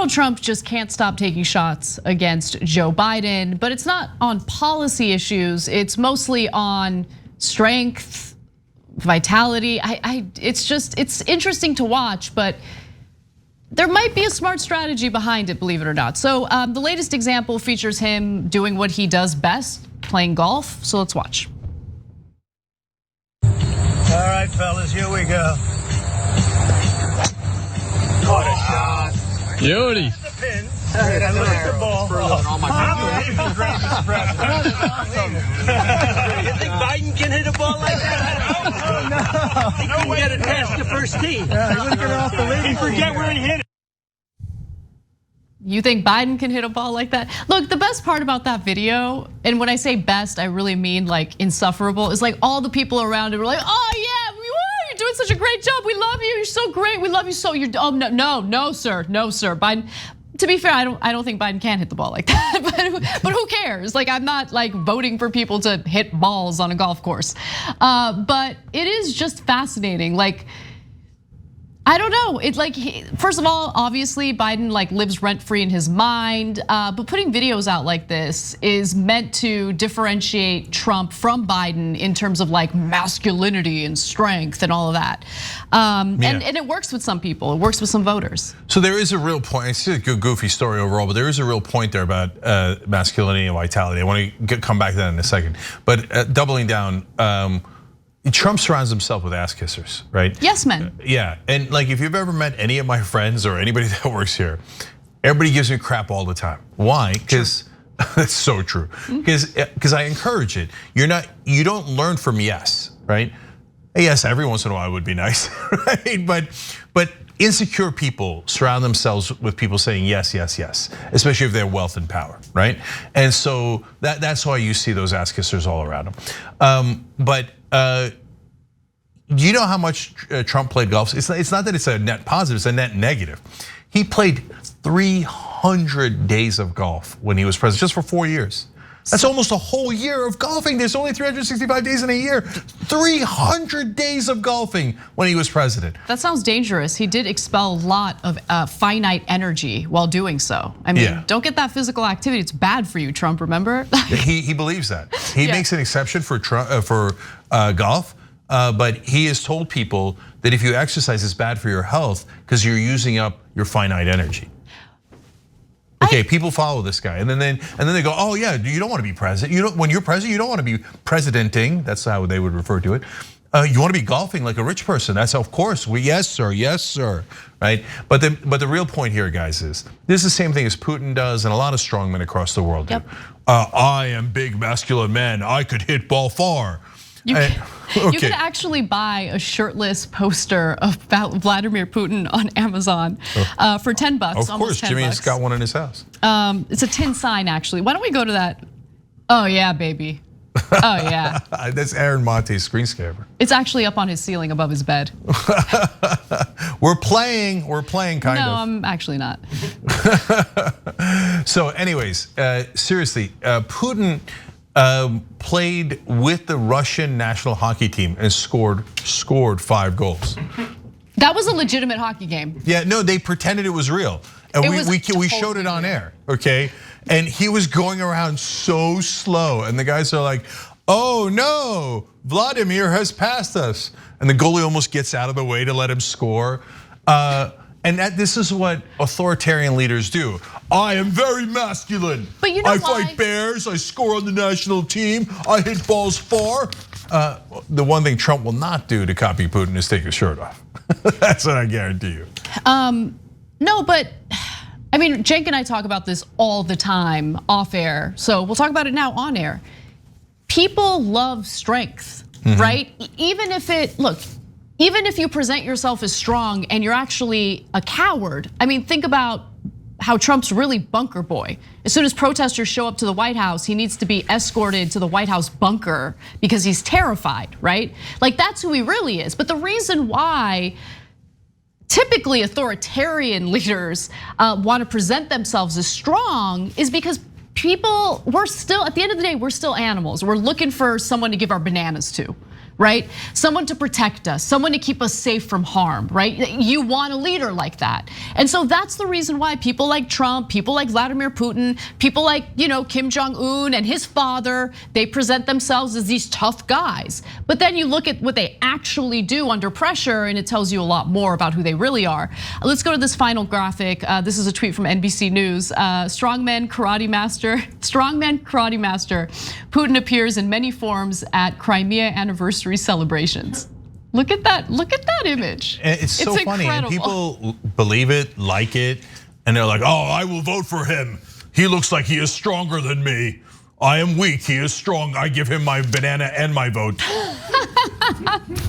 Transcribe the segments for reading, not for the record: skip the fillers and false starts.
Donald Trump just can't stop taking shots against Joe Biden, but it's not on policy issues. It's mostly on strength, vitality. It's interesting to watch, but there might be a smart strategy behind it, believe it or not. So the latest example features him doing what he does best, playing golf. So let's watch. All right, fellas, here we go. What a shot. Beauty. The pin. And I look at the ball. You think Biden can hit a ball like that? Oh, no. He couldn't get it past the first tee. Yeah, he wouldn't get it off the lead. Forget where he hit it. You think Biden can hit a ball like that? Look, the best part about that video, and when I say best, I really mean like insufferable, is like all the people around it were like, oh yeah, you're doing such a great job. We love you. You're so great. We love you so. Oh no, sir. Biden. To be fair, I don't think Biden can hit the ball like that. But who cares? Like, I'm not like voting for people to hit balls on a golf course. But it is just fascinating. Like, I don't know. It's like, first of all, obviously Biden like lives rent free in his mind, but putting videos out like this is meant to differentiate Trump from Biden in terms of like masculinity and strength and all of that. And it works with some people. It works with some voters. So there is a real point. It's a good goofy story overall, but there is a real point there about masculinity and vitality. I want to come back to that in a second. But doubling down. Trump surrounds himself with ass kissers, right? Yes, men. Yeah, and like if you've ever met any of my friends or anybody that works here, everybody gives me crap all the time. Why? Because that's so true. Because I encourage it. You don't learn from yes, right? Yes, every once in a while would be nice, right? But insecure people surround themselves with people saying yes, yes, yes, especially if they have wealth and power, right? And so that's why you see those ass kissers all around them. Do you know how much Trump played golf? It's not that it's a net positive, it's a net negative. He played 300 days of golf when he was president, just for 4 years. That's almost a whole year of golfing. There's only 365 days in a year. 300 days of golfing when he was president. That sounds dangerous. He did expel a lot of finite energy while doing so. I mean, don't get that physical activity. It's bad for you, Trump, remember? He believes that. He makes an exception for golf, but he has told people that if you exercise, it's bad for your health because you're using up your finite energy. Okay, people follow this guy, and then they go, oh yeah, you don't want to be president. When you're president, you don't want to be presidenting. That's how they would refer to it. You want to be golfing like a rich person. That's of course. Yes, sir, right? But the real point here, guys, is this is the same thing as Putin does, and a lot of strongmen across the world do. I am big masculine man. I could hit ball far. You can actually buy a shirtless poster of Vladimir Putin on Amazon for $10. Of course, Jimmy's got one in his house. It's a tin sign, actually. Why don't we go to that? Oh yeah, baby. Oh yeah. That's Aaron Monte's screensaver. It's actually up on his ceiling above his bed. We're playing kind of. No, I'm actually not. So anyways, seriously, Putin played with the Russian national hockey team and scored 5 goals. That was a legitimate hockey game. Yeah, no, they pretended it was real. And we showed it on air, okay? And he was going around so slow, and the guys are like, oh no, Vladimir has passed us. And the goalie almost gets out of the way to let him score. And this is what authoritarian leaders do. I am very masculine. But you know I fight bears, I score on the national team, I hit balls far. The one thing Trump will not do to copy Putin is take his shirt off. That's what I guarantee you. No, but I mean, Cenk and I talk about this all the time off air. So we'll talk about it now on air. People love strength, right? Even if you present yourself as strong and you're actually a coward. I mean, think about how Trump's really bunker boy. As soon as protesters show up to the White House, he needs to be escorted to the White House bunker because he's terrified, right? Like that's who he really is. But the reason why typically authoritarian leaders want to present themselves as strong is because we're still, at the end of the day, we're still animals. We're looking for someone to give our bananas to. right? Someone to protect us, someone to keep us safe from harm, right? You want a leader like that. And so that's the reason why people like Trump, people like Vladimir Putin, people like, Kim Jong-un and his father, they present themselves as these tough guys. But then you look at what they actually do under pressure and it tells you a lot more about who they really are. Let's go to this final graphic. This is a tweet from NBC News. Strongman karate master, Putin appears in many forms at Crimea anniversary celebrations. Look at that image. It's so funny, and people believe it, like it, and they're like, oh, I will vote for him. He looks like he is stronger than me. I am weak, he is strong. I give him my banana and my vote.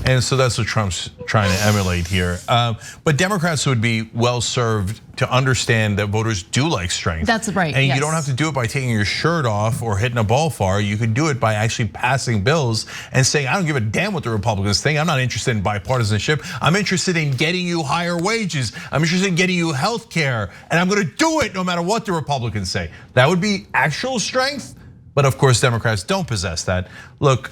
And so that's what Trump's trying to emulate here. But Democrats would be well served to understand that voters do like strength. That's right. And you don't have to do it by taking your shirt off or hitting a ball far. You can do it by actually passing bills and saying, I don't give a damn what the Republicans think. I'm not interested in bipartisanship. I'm interested in getting you higher wages. I'm interested in getting you health care. And I'm gonna do it no matter what the Republicans say. That would be actual strength. But of course, Democrats don't possess that. Look,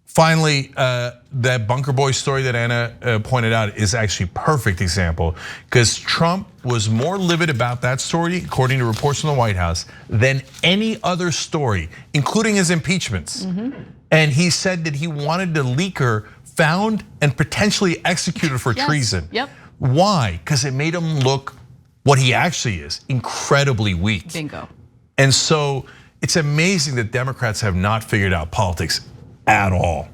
finally, that Bunker Boy story that Anna pointed out is actually a perfect example, because Trump was more livid about that story, according to reports from the White House, than any other story, including his impeachments. And he said that he wanted the leaker found and potentially executed for treason. Yep. Why? Because it made him look what he actually is, incredibly weak. Bingo. And so it's amazing that Democrats have not figured out politics at all.